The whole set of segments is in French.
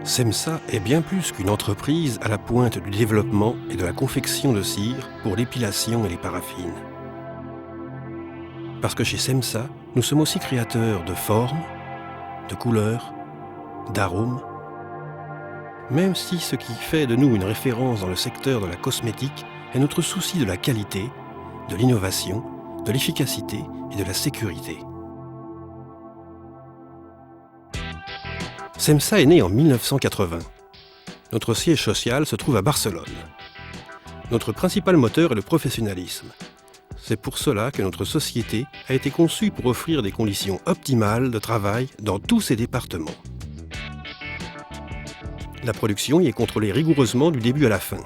SEMSA est bien plus qu'une entreprise à la pointe du développement et de la confection de cire pour l'épilation et les paraffines. Parce que chez SEMSA, nous sommes aussi créateurs de formes, de couleurs, d'arômes. Même si ce qui fait de nous une référence dans le secteur de la cosmétique est notre souci de la qualité, de l'innovation, de l'efficacité et de la sécurité. SEMSA est né en 1980. Notre siège social se trouve à Barcelone. Notre principal moteur est le professionnalisme. C'est pour cela que notre société a été conçue pour offrir des conditions optimales de travail dans tous ses départements. La production y est contrôlée rigoureusement du début à la fin.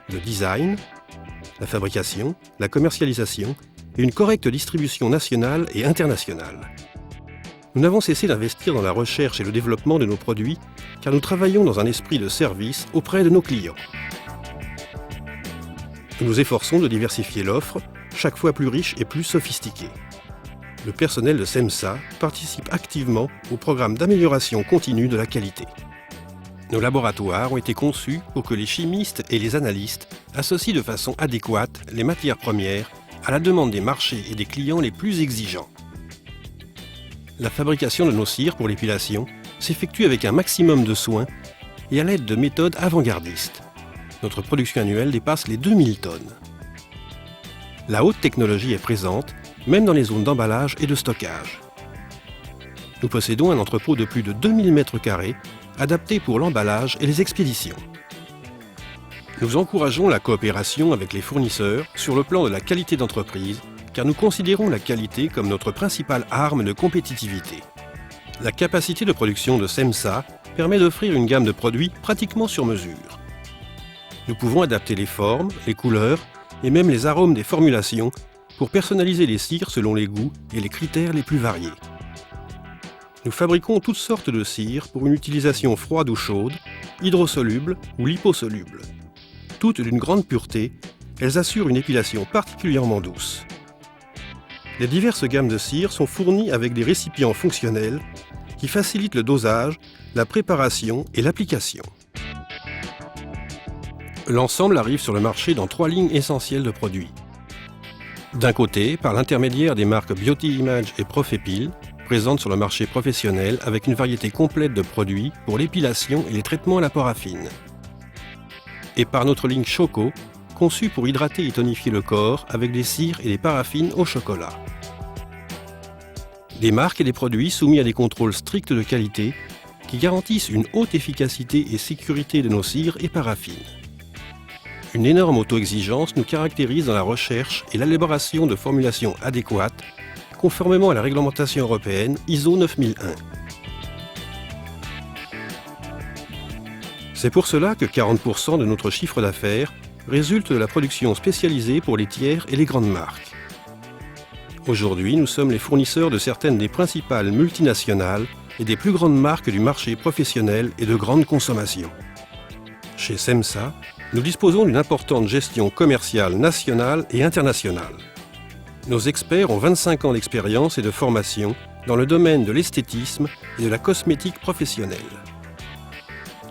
Le design, la fabrication, la commercialisation et une correcte distribution nationale et internationale. Nous n'avons cessé d'investir dans la recherche et le développement de nos produits car nous travaillons dans un esprit de service auprès de nos clients. Nous nous efforçons de diversifier l'offre, chaque fois plus riche et plus sophistiquée. Le personnel de SEMSA participe activement au programme d'amélioration continue de la qualité. Nos laboratoires ont été conçus pour que les chimistes et les analystes associent de façon adéquate les matières premières à la demande des marchés et des clients les plus exigeants. La fabrication de nos cires pour l'épilation s'effectue avec un maximum de soins et à l'aide de méthodes avant-gardistes. Notre production annuelle dépasse les 2000 tonnes. La haute technologie est présente, même dans les zones d'emballage et de stockage. Nous possédons un entrepôt de plus de 2000 m², adapté pour l'emballage et les expéditions. Nous encourageons la coopération avec les fournisseurs sur le plan de la qualité d'entreprise, car nous considérons la qualité comme notre principale arme de compétitivité. La capacité de production de SEMSA permet d'offrir une gamme de produits pratiquement sur mesure. Nous pouvons adapter les formes, les couleurs et même les arômes des formulations pour personnaliser les cires selon les goûts et les critères les plus variés. Nous fabriquons toutes sortes de cires pour une utilisation froide ou chaude, hydrosoluble ou liposoluble. Toutes d'une grande pureté, elles assurent une épilation particulièrement douce. Les diverses gammes de cires sont fournies avec des récipients fonctionnels qui facilitent le dosage, la préparation et l'application. L'ensemble arrive sur le marché dans 3 lignes essentielles de produits. D'un côté, par l'intermédiaire des marques Beauty Image et Profépil, présentes sur le marché professionnel avec une variété complète de produits pour l'épilation et les traitements à la paraffine. Et par notre ligne Choco, conçue pour hydrater et tonifier le corps avec des cires et des paraffines au chocolat. Des marques et des produits soumis à des contrôles stricts de qualité qui garantissent une haute efficacité et sécurité de nos cires et paraffines. Une énorme auto-exigence nous caractérise dans la recherche et l'élaboration de formulations adéquates, conformément à la réglementation européenne ISO 9001. C'est pour cela que 40% de notre chiffre d'affaires résulte de la production spécialisée pour les tiers et les grandes marques. Aujourd'hui, nous sommes les fournisseurs de certaines des principales multinationales et des plus grandes marques du marché professionnel et de grande consommation. Chez SEMSA, nous disposons d'une importante gestion commerciale nationale et internationale. Nos experts ont 25 ans d'expérience et de formation dans le domaine de l'esthétisme et de la cosmétique professionnelle.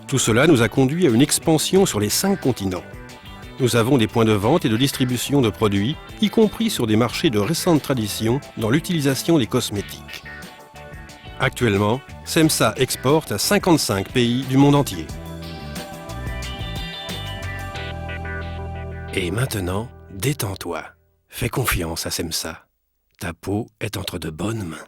Tout cela nous a conduit à une expansion sur les 5 continents. Nous avons des points de vente et de distribution de produits, y compris sur des marchés de récente tradition dans l'utilisation des cosmétiques. Actuellement, SEMSA exporte à 55 pays du monde entier. Et maintenant, détends-toi. Fais confiance à SEMSA. Ta peau est entre de bonnes mains.